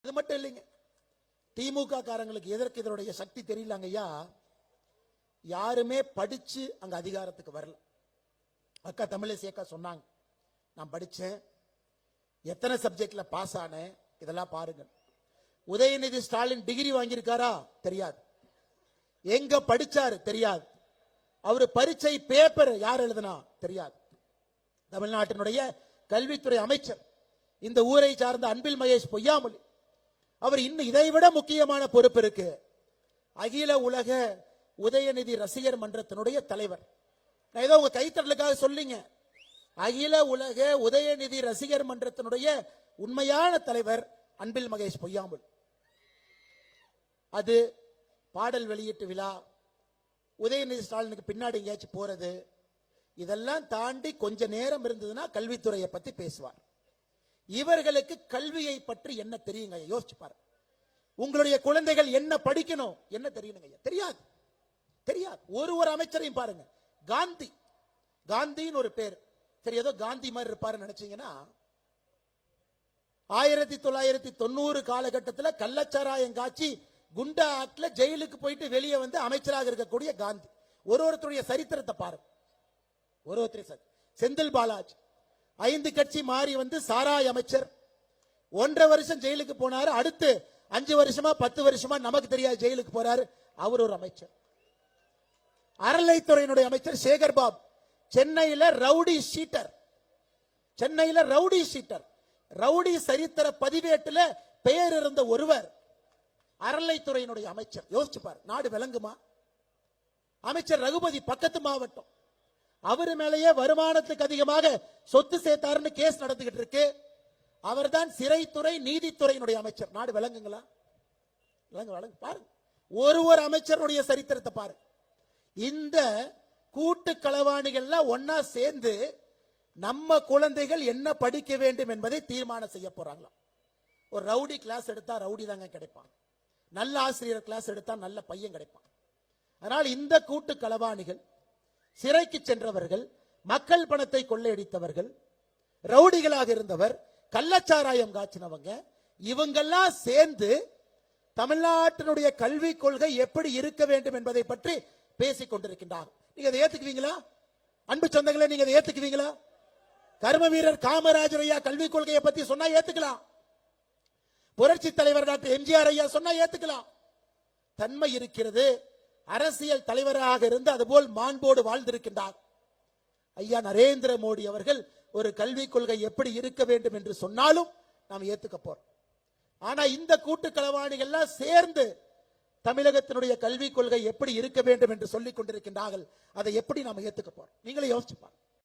அது மட்டும் இல்லைங்க, திமுக காரங்களுக்கு எதற்கு இதனுடைய சக்தி தெரியலங்க ஐயா. யாருமே படிச்சு அங்க அதிகாரத்துக்கு வரல. அக்கா தமிழிசை அக்கா சொன்னாங்க, நான் படிச்சேன், எத்தனை சப்ஜெக்ட்ல பாஸ் ஆனேன், இதெல்லாம் பாருங்க. உதயநிதி ஸ்டாலின் டிகிரி வாங்கியிருக்காரா தெரியாது, எங்க படிச்சாரு தெரியாது, அவரு பரீட்சை பேப்பர் யார் எழுதுனா தெரியாது. தமிழ்நாட்டினுடைய கல்வித்துறை அமைச்சர் இந்த ஊரை சார்ந்த அன்பில் மகேஷ் பொய்யாமொழி, அவர் இன்னும் இதைவிட முக்கியமான பொறுப்பு இருக்கு. அகில உலக உதயநிதி ரசிகர் மன்றத்தினுடைய தலைவர். நான் ஏதோ உங்க கைத்தறலுக்காக சொல்லிங்க, அகில உலக உதயநிதி ரசிகர் மன்றத்தினுடைய உண்மையான தலைவர் அன்பில் மகேஷ் பொய்யாமொழி. அது பாடல் வெளியீட்டு விழா, உதயநிதி ஸ்டாலினுக்கு பின்னாடி எங்கேயாச்சும் போறது, இதெல்லாம் தாண்டி கொஞ்ச நேரம் இருந்ததுன்னா கல்வித்துறையை பத்தி பேசுவார். இவர்களுக்கு கல்வியை பற்றி என்ன தெரியுங்க? யோசிச்சு பாருங்க. உங்களுடைய குழந்தைகள் என்ன படிக்கணும் என்ன தெரியணுங்க? தெரியாது, தெரியாது. ஒரு அமைச்சரையும் பாருங்க. காந்தி, காந்தின்னு ஒரு பேர், சரி ஏதோ காந்தி மாதிரி இருப்பாருன்னு நினைச்சீங்கன்னா, 1990 காலகட்டத்தில் கள்ளச்சாராயம் காட்சி குண்டா ஆக்ட்ல ஜெயிலுக்கு போயிட்டு வெளியே வந்து அமைச்சராக இருக்கக்கூடிய காந்தி. ஒருத்தருடைய சரித்திரத்தை பாருங்க. ஒருத்தர் செந்தில் பாலாஜி 5 கட்சி மாறி வந்து சாராய அமைச்சர், 1.5 வருஷம் ஜெயிலுக்கு போனாரு. அடுத்து 5 வருஷமா 10 வருஷமா நமக்கு தெரியாது ஜெயிலுக்கு போறாரு. அவர் ஒரு அமைச்சர். அறநிலைத்துறையினுடைய அமைச்சர் சேகர் பாபு, சென்னையில ரவுடி ஷீட்டர், சென்னையில ரவுடி ஷீட்டர், ரவுடி சரித்திர பதிவேட்டுல பெயர் இருந்த ஒருவர் அறநிலைத்துறையினுடைய அமைச்சர். யோசிச்சு பாரு, நாடு விளங்குமா? அமைச்சர் ரகுபதி பக்கத்து மாவட்டம், அவரு மேலேயே வருமானத்துக்கு அதிகமாக சொத்து சேர்த்தாருன்னு கேஸ் நடந்துகிட்டு இருக்கு. அவர் தான் சிறைத்துறை நீதித்துறையினுடைய அமைச்சர். நாடு விளங்குங்களா? விளங்கு பாருங்க. ஒரு அமைச்சருடைய சரித்திரத்தை பாருங்க. இந்த கூட்டு களவாணிகள்லாம் ஒன்னா சேர்ந்து நம்ம குழந்தைகள் என்ன படிக்க வேண்டும் என்பதை தீர்மானம் செய்ய போறாங்களா. ஒரு ரவுடி கிளாஸ் எடுத்தா ரவுடி தாங்க கிடைப்பான், நல்ல ஆசிரியர் கிளாஸ் எடுத்தா நல்ல பையன் கிடைப்பான். அதனால் இந்த கூட்டு களவாணிகள், சிறைக்கு சென்றவர்கள், மக்கள் பணத்தை கொள்ளையடித்தவர்கள், ரவுடிகளாக இருந்தவர், கள்ளச்சாராயம் காய்ச்சினவங்க, இவங்கெல்லாம் சேர்ந்து தமிழ்நாட்டினுடைய கல்வி கொள்கை எப்படி இருக்க வேண்டும் என்பதை பற்றி பேசிக் கொண்டிருக்கின்றார். நீங்க அதை ஏத்துக்குவீங்களா? அன்பு சொந்தங்களே, நீங்க அதை ஏத்துக்குவீங்களா? கர்ம வீரர் காமராஜர் ஐயா கல்வி கொள்கையை பத்தி சொன்னா ஏத்துக்கலாம், புரட்சி தலைவர் டாக்டர் எம்ஜிஆர் ஐயா சொன்னா ஏத்துக்கலாம். தன்மை இருக்கிறது. அரசியல் தலைவராக இருந்து அதுபோல் மாண்போடு வாழ்ந்திருக்கின்றார் ஐயா நரேந்திர மோடி அவர்கள். ஒரு கல்விக் கொள்கை எப்படி இருக்க வேண்டும் என்று சொன்னாலும் நாம் ஏத்துக்க போறோம். ஆனா இந்த கூட்டு களவாணிகள்லாம் சேர்ந்து தமிழகத்தினுடைய கல்விக் கொள்கை எப்படி இருக்க வேண்டும் என்று சொல்லிக் கொண்டிருக்கின்றார்கள். அதை எப்படி நாம் ஏத்துக்க போறோம்? நீங்களே யோசிச்சு பாருங்க.